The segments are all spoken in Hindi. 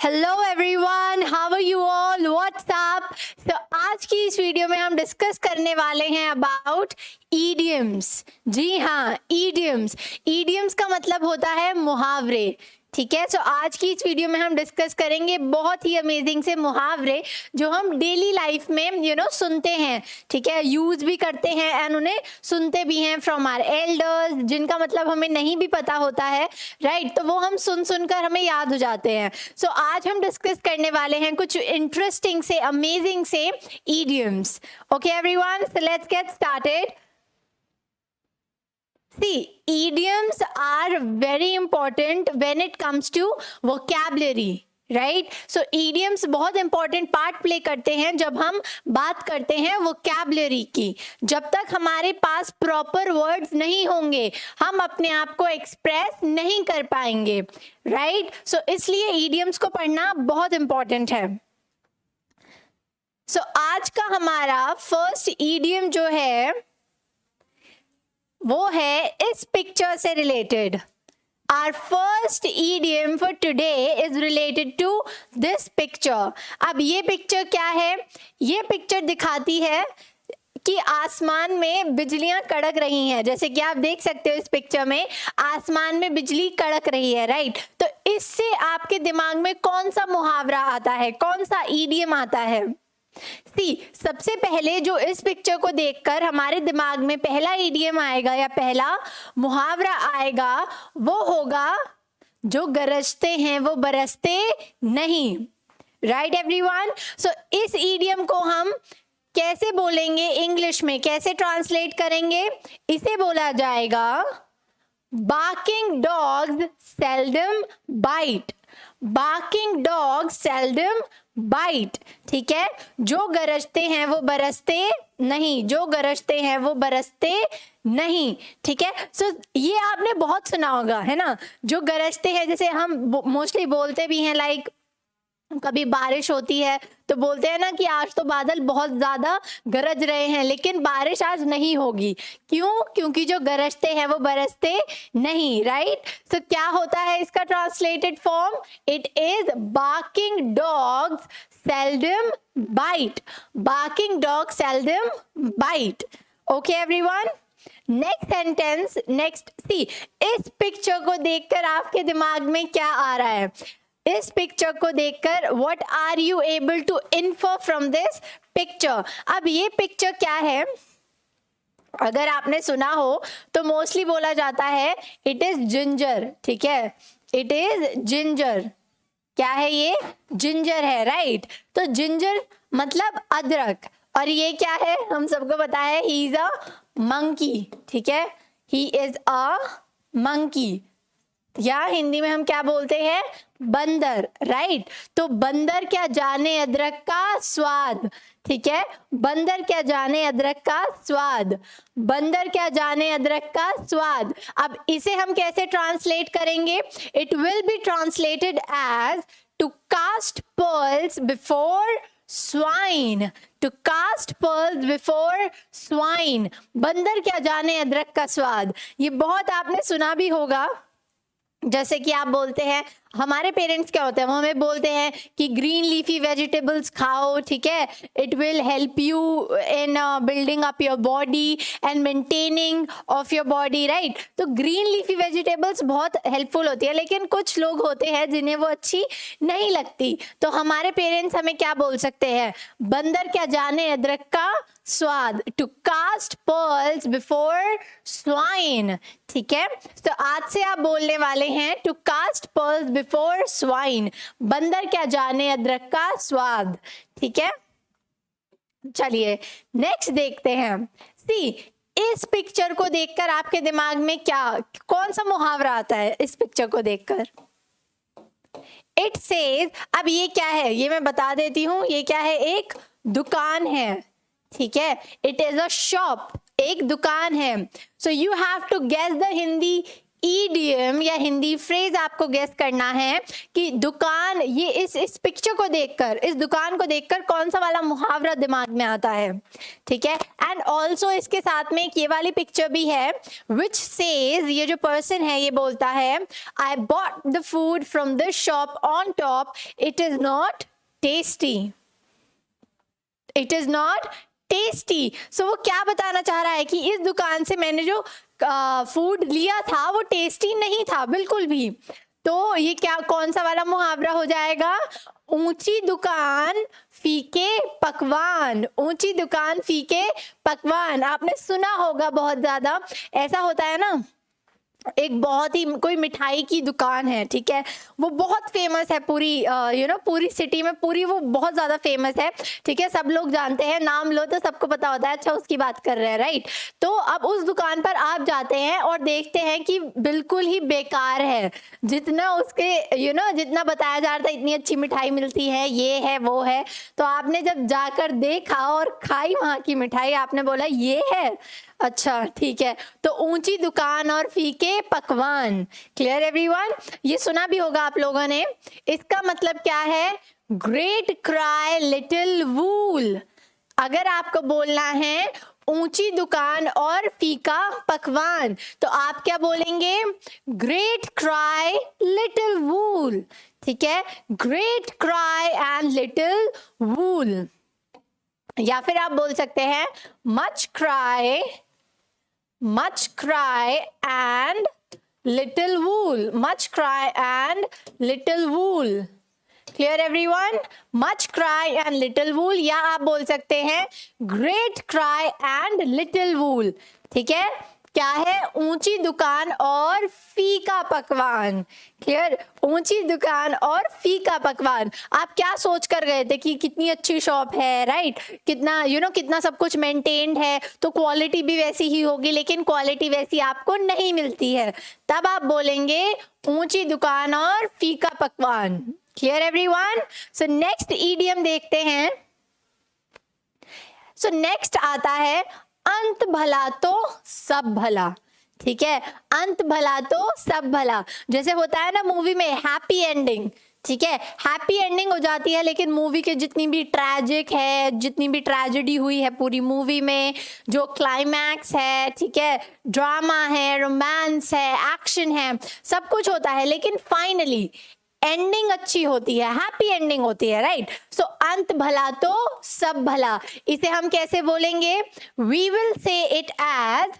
Hello everyone, how are you all, what's up. तो आज की इस वीडियो में हम डिस्कस करने वाले हैं अबाउट ईडियम्स। जी हाँ, ईडियम्स का मतलब होता है मुहावरे। ठीक है, सो आज की इस वीडियो में हम डिस्कस करेंगे बहुत ही अमेजिंग से मुहावरे जो हम डेली लाइफ में सुनते हैं। ठीक है, यूज भी करते हैं एंड उन्हें सुनते भी हैं फ्रॉम आवर एल्डर्स, जिनका मतलब हमें नहीं भी पता होता है, राइट। तो वो हम सुन सुनकर हमें याद हो जाते हैं। सो आज हम डिस्कस करने वाले हैं कुछ इंटरेस्टिंग से, अमेजिंग से idioms. Okay everyone, so let's get started. See, idioms are very important when it comes to vocabulary, right. So idioms बहुत इंपॉर्टेंट पार्ट प्ले करते हैं जब हम बात करते हैं vocabulary की। जब तक हमारे पास प्रॉपर वर्ड्स नहीं होंगे हम अपने आप को एक्सप्रेस नहीं कर पाएंगे, राइट। सो इसलिए idioms को पढ़ना बहुत इंपॉर्टेंट है। सो आज का हमारा फर्स्ट idiom जो है वो है इस पिक्चर से related. Our first idiom for today is related to this picture। अब ये पिक्चर क्या है? ये पिक्चर दिखाती है कि आसमान में बिजलियां कड़क रही हैं। जैसे कि आप देख सकते हो इस पिक्चर में आसमान में बिजली कड़क रही है, राइट। तो इससे आपके दिमाग में कौन सा मुहावरा आता है, कौन सा idiom आता है? सबसे पहले जो इस पिक्चर को देखकर हमारे दिमाग में पहला इडियम आएगा या पहला मुहावरा आएगा वो होगा, जो गरजते हैं वो बरसते नहीं, राइट एवरीवन। सो इस इडियम को हम कैसे बोलेंगे, इंग्लिश में कैसे ट्रांसलेट करेंगे? इसे बोला जाएगा barking dogs seldom bite. Barking dogs seldom bite. ठीक है, जो गरजते हैं वो बरसते नहीं, जो गरजते हैं वो बरसते नहीं। ठीक है, सो ये आपने बहुत सुना होगा, है ना। जो गरजते हैं, जैसे हम मोस्टली बोलते भी हैं, लाइक कभी बारिश होती है तो बोलते हैं ना कि आज तो बादल बहुत ज्यादा गरज रहे हैं, लेकिन बारिश आज नहीं होगी। क्यों? क्योंकि जो गरजते हैं वो बरसते नहीं, राइट। सो क्या होता है इसका translated form? It is barking dogs seldom bite. Barking dog seldom bite. Okay everyone, next sentence. Next see, इस पिक्चर को देखकर आपके दिमाग में क्या आ रहा है? इस पिक्चर को देखकर what are you able to infer from this picture? अब ये पिक्चर क्या है? अगर आपने सुना हो तो मोस्टली बोला जाता है इट इज जिंजर। ठीक है, इट इज जिंजर। क्या है ये? जिंजर है, राइट। तो जिंजर मतलब अदरक, और ये क्या है? हम सबको पता है ही इज अ मंकी। ठीक है, ही इज अ मंकी, या हिंदी में हम क्या बोलते हैं? बंदर, राइट। तो बंदर क्या जाने अदरक का स्वाद। ठीक है, बंदर क्या जाने अदरक का स्वाद। बंदर क्या जाने अदरक का स्वाद। अब इसे हम कैसे ट्रांसलेट करेंगे? It will be translated as to cast pearls before swine. To cast pearls before swine. बंदर क्या जाने अदरक का स्वाद। ये बहुत आपने सुना भी होगा। जैसे कि आप बोलते हैं, हमारे पेरेंट्स क्या होते हैं, वो हमें बोलते हैं कि ग्रीन लीफी वेजिटेबल्स खाओ। ठीक है, it will help you in building up your body and maintaining of your body, right. तो ग्रीन लीफी वेजिटेबल्स बहुत हेल्पफुल होती है, लेकिन कुछ लोग होते हैं जिन्हें वो अच्छी नहीं लगती। तो हमारे पेरेंट्स हमें क्या बोल सकते हैं? बंदर क्या जाने अदरक का स्वाद। To cast pearls before swine. ठीक है, तो आज से आप बोलने वाले हैं to cast pearls before swine. बंदर क्या जाने अदरक का स्वाद। ठीक है, चलिए नेक्स्ट देखते हैं। सी, इस पिक्चर को देखकर आपके दिमाग में क्या, कौन सा मुहावरा आता है इस पिक्चर को देखकर? इट सेज, अब ये क्या है ये मैं बता देती हूँ। ये क्या है? एक दुकान है। ठीक है, इट इज अ शॉप, एक दुकान है। So you have to guess the Hindi idiom या हिंदी फ्रेज आपको गेस करना है कि दुकान, ये इस पिक्चर को देखकर, इस दुकान को देखकर कौन सा वाला मुहावरा दिमाग में आता है, ठीक है। एंड ऑल्सो इसके साथ में एक ये वाली पिक्चर भी है विच सेज, ये जो पर्सन है ये बोलता है I bought the food from this shop on top, it is not tasty, it is not tasty. So वो क्या बताना चाह रहा है कि इस दुकान से मैंने जो फूड लिया था वो टेस्टी नहीं था बिल्कुल भी। तो ये क्या, कौन सा वाला मुहावरा हो जाएगा? ऊंची दुकान फीके पकवान, ऊंची दुकान फीके पकवान। आपने सुना होगा बहुत ज्यादा, ऐसा होता है ना, एक बहुत ही कोई मिठाई की दुकान है, ठीक है, वो बहुत फेमस है पूरी पूरी सिटी में, पूरी वो बहुत ज़्यादा फेमस है, ठीक है, सब लोग जानते हैं, नाम लो तो सबको पता होता है, अच्छा उसकी बात कर रहे हैं, राइट। तो अब उस दुकान पर आप जाते हैं और देखते हैं कि बिल्कुल ही बेकार है, जितना उसके जितना बताया जा रहा था इतनी अच्छी मिठाई मिलती है, ये है वो है। तो आपने जब जाकर देखा और खाई वहाँ की मिठाई, आपने बोला ये है, अच्छा ठीक है। तो ऊंची दुकान और फीके पकवान, क्लियर एवरीवन? ये सुना भी होगा आप लोगों ने। इसका मतलब क्या है? ग्रेट क्राई लिटिल वूल। अगर आपको बोलना है ऊंची दुकान और फीका पकवान, तो आप क्या बोलेंगे? ग्रेट क्राई लिटिल वूल, ठीक है, ग्रेट क्राई एंड लिटिल वूल। या फिर आप बोल सकते हैं much cry and little wool, much cry and little wool, clear everyone? much cry and little wool, या आप बोल सकते हैं great cry and little wool, ठीक है। क्या है? ऊंची दुकान और फीका पकवान, क्लियर, ऊंची दुकान और फीका पकवान। आप क्या सोच कर गए थे कि कितनी अच्छी शॉप है, राइट, कितना कितना सब कुछ मेंटेन्ड है, तो क्वालिटी भी वैसी ही होगी, लेकिन क्वालिटी वैसी आपको नहीं मिलती है, तब आप बोलेंगे ऊंची दुकान और फीका पकवान। Clear everyone? So next idiom देखते हैं। सो नेक्स्ट आता है अंत भला तो सब भला, ठीक है, अंत भला तो सब भला। जैसे होता है ना मूवी में हैप्पी एंडिंग, ठीक है, हैप्पी एंडिंग हो जाती है, लेकिन मूवी के जितनी भी ट्रेजिक है, जितनी भी ट्रेजेडी हुई है पूरी मूवी में, जो क्लाइमैक्स है, ठीक है, ड्रामा है, रोमांस है, एक्शन है, सब कुछ होता है, लेकिन फाइनली एंडिंग अच्छी होती है, हैप्पी एंडिंग होती है, राइट। सो अंत भला तो सब भला, इसे हम कैसे बोलेंगे? We will say it as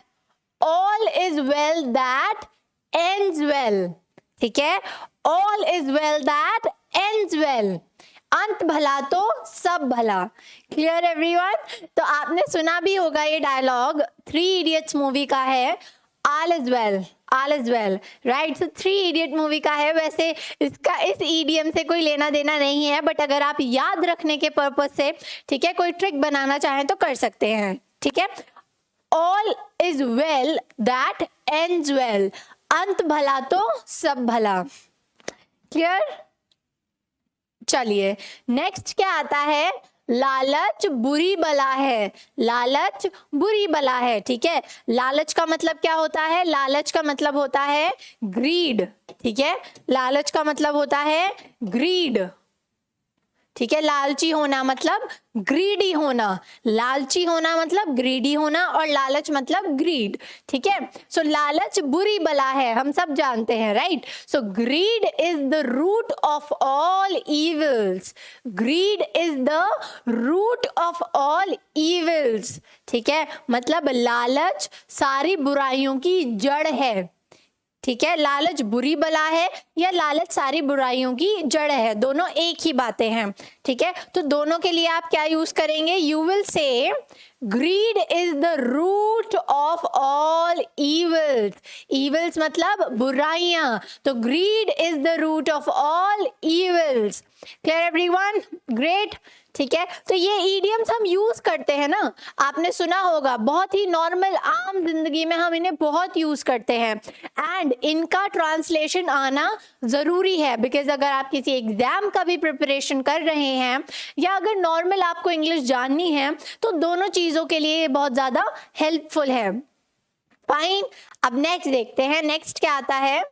all is well that ends well, ठीक है, all is well that ends well, अंत भला तो सब भला। Clear everyone? तो आपने सुना भी होगा ये डायलॉग, 3 इडियट्स मूवी का है, all is well, all is well, right. So 3 idiot movie का है। वैसे इसका इस ईडियम से कोई लेना देना नहीं है, बट अगर आप याद रखने के पर्पज से, ठीक है, कोई ट्रिक बनाना चाहें तो कर सकते हैं, ठीक है। All is well that ends well, अंत भला तो सब भला। क्लियर? चलिए नेक्स्ट क्या आता है? लालच बुरी बला है, लालच बुरी बला है, ठीक है। लालच का मतलब क्या होता है? लालच का मतलब होता है ग्रीड, ठीक है, लालच का मतलब होता है ग्रीड, ठीक है, लालची होना मतलब ग्रीडी होना, लालची होना मतलब ग्रीडी होना, और लालच मतलब ग्रीड, ठीक है। सो लालच बुरी बला है, हम सब जानते हैं, right. So greed is the root of all evils, greed is the root of all evils, ठीक है, मतलब लालच सारी बुराइयों की जड़ है, ठीक है। लालच बुरी बला है या लालच सारी बुराइयों की जड़ है, दोनों एक ही बातें हैं, ठीक है। तो दोनों के लिए आप क्या यूज करेंगे? You will say greed is the root of all evils, evils मतलब बुराइयां, तो greed is the root of all evils. Clear everyone? Great, ठीक है। तो ये ईडियम्स हम यूज करते हैं ना, आपने सुना होगा, बहुत ही नॉर्मल आम जिंदगी में हम इन्हें बहुत यूज करते हैं, एंड इनका ट्रांसलेशन आना जरूरी है, बिकॉज अगर आप किसी एग्जाम का भी प्रिपरेशन कर रहे हैं या अगर नॉर्मल आपको इंग्लिश जाननी है, तो दोनों चीजों के लिए ये बहुत ज्यादा हेल्पफुल है। फाइन। अब नेक्स्ट देखते हैं, नेक्स्ट क्या आता है।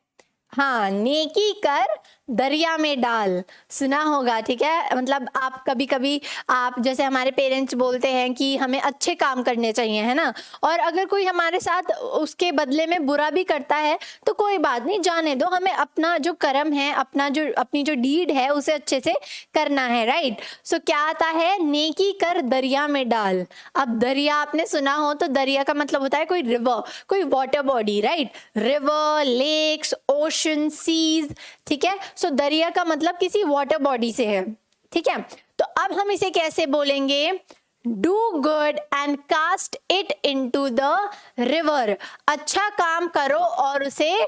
हाँ, नेकी कर दरिया में डाल, सुना होगा, ठीक है। मतलब आप कभी कभी आप जैसे हमारे पेरेंट्स बोलते हैं कि हमें अच्छे काम करने चाहिए, है ना, और अगर कोई हमारे साथ उसके बदले में बुरा भी करता है तो कोई बात नहीं, जाने दो, हमें अपना जो कर्म है, अपनी जो डीड है उसे अच्छे से करना है, राइट। सो क्या आता है, नेकी कर दरिया में डाल। अब दरिया आपने सुना हो तो दरिया का मतलब होता है कोई रिवर, कोई water body, right. River, lakes, ocean, seas, ठीक है। सो दरिया का मतलब किसी वाटर बॉडी से है, ठीक है। तो अब हम इसे कैसे बोलेंगे, do good and cast it into the river. अच्छा काम करो और उसे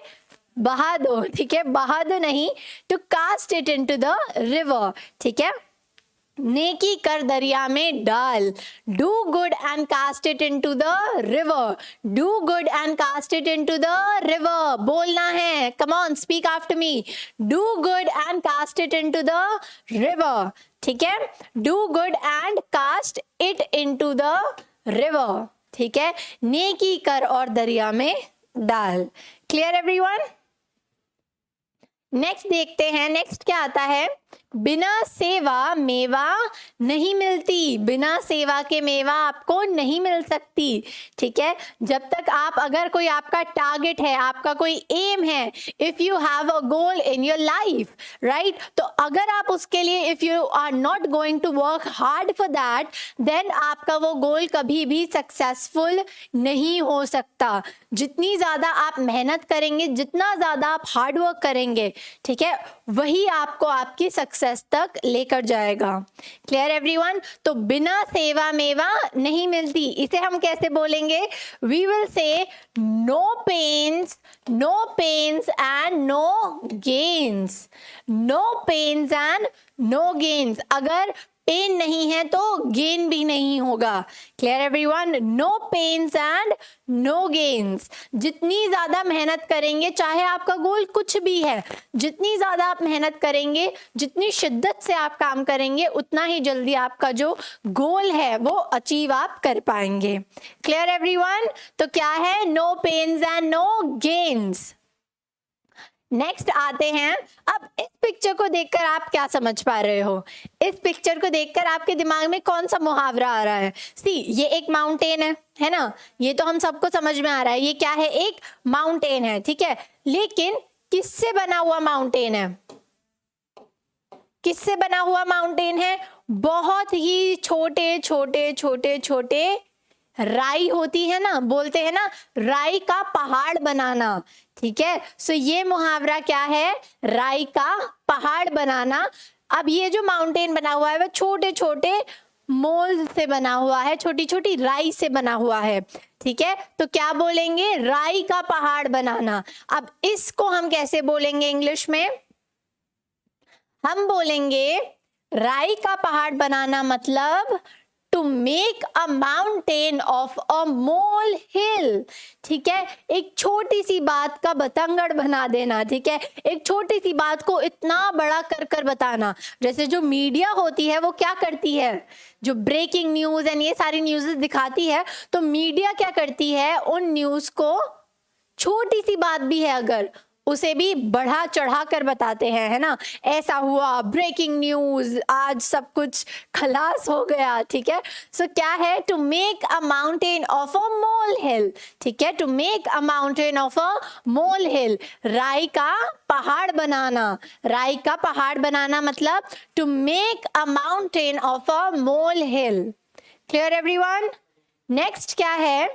बहा दो, ठीक है, बहा दो नहीं, to cast it into the river, ठीक है। नेकी कर दरिया में डाल, do good and cast it into the river, do good and cast it into the river, बोलना है, come on speak after me, do good and cast it into the river, ठीक है, do good and cast it into the river, ठीक है, नेकी कर और दरिया में डाल। Clear everyone. नेक्स्ट देखते हैं, नेक्स्ट क्या आता है, बिना सेवा मेवा नहीं मिलती, बिना सेवा के मेवा आपको नहीं मिल सकती, ठीक है। जब तक आप, अगर कोई आपका टारगेट है, आपका कोई एम है, if you have a goal in your life, right, तो अगर आप उसके लिए, if you are not going to work hard for that, then आपका वो गोल कभी भी सक्सेसफुल नहीं हो सकता। जितनी ज्यादा आप मेहनत करेंगे, जितना ज्यादा आप हार्ड वर्क करेंगे, ठीक है, वही आपको आपकी सक्सेस तक लेकर जाएगा। Clear everyone. तो बिना सेवा मेवा नहीं मिलती, इसे हम कैसे बोलेंगे, we will say no pains and no gains, no pains and no gains. अगर पेन नहीं है तो गेन भी नहीं होगा। Clear everyone, no pains and no gains. जितनी ज्यादा मेहनत करेंगे, चाहे आपका गोल कुछ भी है, जितनी ज्यादा आप मेहनत करेंगे, जितनी शिद्दत से आप काम करेंगे, उतना ही जल्दी आपका जो गोल है वो अचीव आप कर पाएंगे। Clear everyone. तो क्या है, no pains and no gains. Next आते हैं, अब इस पिक्चर को देखकर आप क्या समझ पा रहे हो, इस पिक्चर को देखकर आपके दिमाग में कौन सा मुहावरा आ रहा है। सी, ये एक माउंटेन है ना, ये तो हम सबको समझ में आ रहा है, ये क्या है, एक माउंटेन है, ठीक है। लेकिन किससे बना हुआ माउंटेन है, किससे बना हुआ माउंटेन है, बहुत ही छोटे छोटे छोटे छोटे राई होती है ना, बोलते हैं ना, राई का पहाड़ बनाना, ठीक है। सो ये मुहावरा क्या है, राई का पहाड़ बनाना। अब ये जो माउंटेन बना हुआ है वो छोटे छोटे मोल्ड से बना हुआ है, छोटी छोटी राई से बना हुआ है, ठीक है। तो क्या बोलेंगे, राई का पहाड़ बनाना। अब इसको हम कैसे बोलेंगे इंग्लिश में, हम बोलेंगे राई का पहाड़ बनाना मतलब to make a mountain of a molehill, ठीक है। एक छोटी सी बात का बतंगड़ बना देना, ठीक है, एक छोटी सी बात को इतना बड़ा कर कर बताना। जैसे जो मीडिया होती है वो क्या करती है, जो ब्रेकिंग न्यूज एंड ये सारी न्यूज़ दिखाती है, तो मीडिया क्या करती है, उन न्यूज को, छोटी सी बात भी है अगर, उसे भी बढ़ा चढ़ा कर बताते हैं, है ना, ऐसा हुआ, ब्रेकिंग न्यूज, आज सब कुछ खलास हो गया, ठीक है। सो क्या है, to make a mountain of a molehill, ठीक है, to make a mountain of a molehill, राई का पहाड़ बनाना, राई का पहाड़ बनाना मतलब to make a mountain of a molehill. Clear everyone. Next क्या है,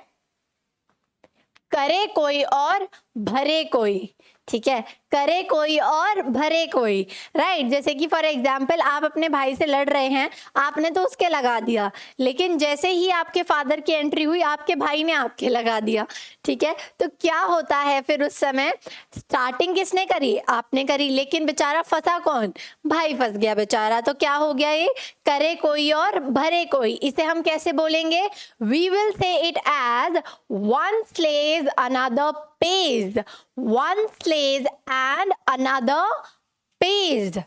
करे कोई और भरे कोई, ठीक है, करे कोई और भरे कोई, राइट। जैसे कि फॉर एग्जाम्पल आप अपने भाई से लड़ रहे हैं, आपने तो उसके लगा दिया, लेकिन जैसे ही आपके फादर की एंट्री हुई, आपके भाई ने आपके लगा दिया, ठीक है। तो क्या होता है फिर उस समय, स्टार्टिंग किसने करी, आपने करी, लेकिन बेचारा फंसा कौन, भाई फंस गया बेचारा। तो क्या हो गया, ये करे कोई और भरे कोई। इसे हम कैसे बोलेंगे, we will say it as one slays another pays, one slays and another pays।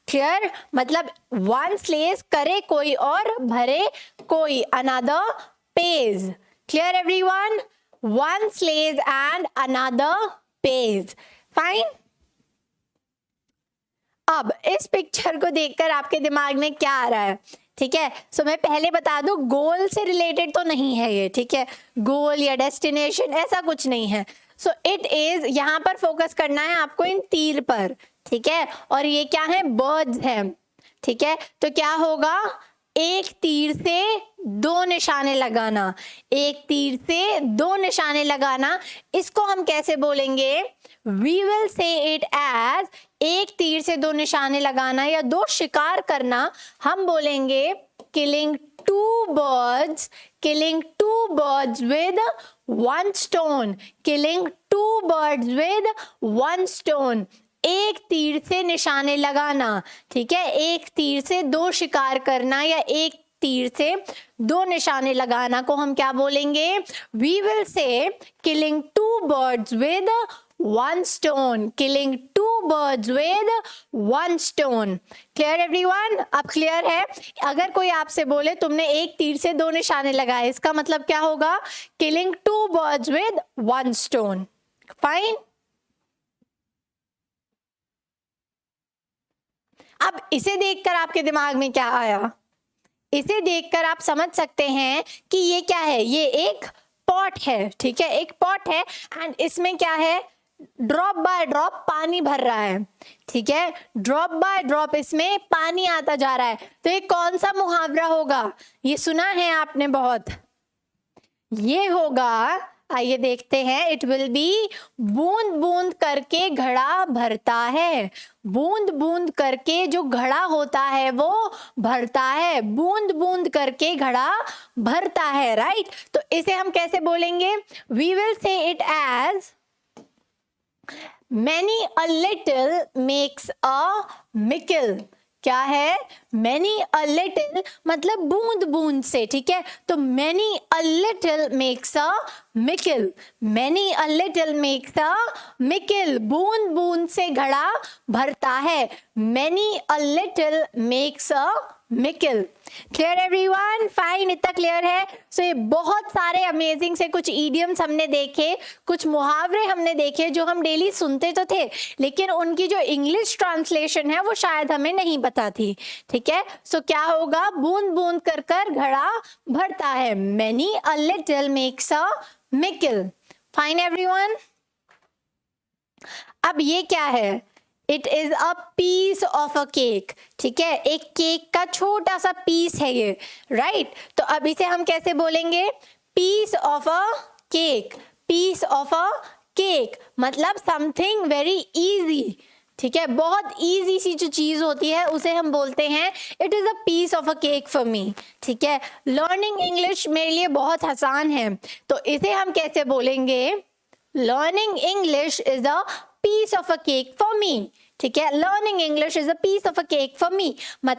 Clear, मतलब one slays करे कोई और भरे कोई, another pays। Clear everyone. one slays and another pays. Fine. अब इस पिक्चर को देखकर आपके दिमाग में क्या आ रहा है? ठीक है, सो मैं पहले बता दूं, गोल से रिलेटेड तो नहीं है ये, ठीक है, गोल या डेस्टिनेशन ऐसा कुछ नहीं है. सो इट इज, यहाँ पर फोकस करना है आपको इन तीर पर, ठीक है, और ये क्या है? बर्ड्स है, ठीक है. तो क्या होगा? एक तीर से दो निशाने लगाना, एक तीर से दो निशाने लगाना. इसको हम कैसे बोलेंगे? We will say it as, एक तीर से दो निशाने लगाना या दो शिकार करना हम बोलेंगे killing two birds with one stone. Killing two birds with one stone. एक तीर से निशाने लगाना, ठीक है, एक तीर से दो शिकार करना या एक तीर से दो निशाने लगाना को हम क्या बोलेंगे? We will say killing two birds with one stone. Killing two birds with one stone. Clear everyone? अब क्लियर है? अगर कोई आपसे बोले तुमने एक तीर से दो निशाने लगाए, इसका मतलब क्या होगा? Killing two birds with one stone. Fine? अब इसे देखकर आपके दिमाग में क्या आया? इसे देखकर आप समझ सकते हैं कि ये क्या है? ये एक पॉट है, ठीक है, एक पॉट है एंड इसमें क्या है? ड्रॉप बाय ड्रॉप पानी भर रहा है, ठीक है, ड्रॉप बाय ड्रॉप इसमें पानी आता जा रहा है. तो ये कौन सा मुहावरा होगा? ये सुना है आपने बहुत. ये होगा, आइए देखते हैं, इट विल बी बूंद बूंद करके घड़ा भरता है. बूंद बूंद करके जो घड़ा होता है वो भरता है. बूंद बूंद करके घड़ा भरता है, राइट. तो इसे हम कैसे बोलेंगे? We will say it as many a little makes a mickle. क्या है? many a little मतलब बूंद बूंद से, ठीक है, तो many a little makes a mickle. many a little makes a mickle. बूंद बूंद से घड़ा भरता है. many a little makes a mickle. Clear everyone? Fine, इतना क्लियर है. सो ये बहुत सारे अमेजिंग से कुछ इडियम्स हमने देखे, कुछ मुहावरे हमने देखे जो हम डेली सुनते तो थे, लेकिन उनकी जो इंग्लिश ट्रांसलेशन है वो शायद हमें नहीं पता थी, ठीक है. सो क्या होगा? बूंद बूंद कर कर घड़ा भरता है. Many a little makes a mickle. Fine everyone? अब ये क्या है? It is a piece of a cake, ठीक है, एक केक का छोटा सा पीस है ये, राइट. तो अब इसे हम कैसे बोलेंगे? Piece of a cake. Piece of a cake मतलब समथिंग वेरी इजी, ठीक है, बहुत इजी सी जो चीज होती है उसे हम बोलते हैं it is a piece of a cake for me, ठीक है. लर्निंग इंग्लिश मेरे लिए बहुत आसान है, तो इसे हम कैसे बोलेंगे? Learning English is a piece of a cake for me, ठीक है. Learning English is a piece of a cake for me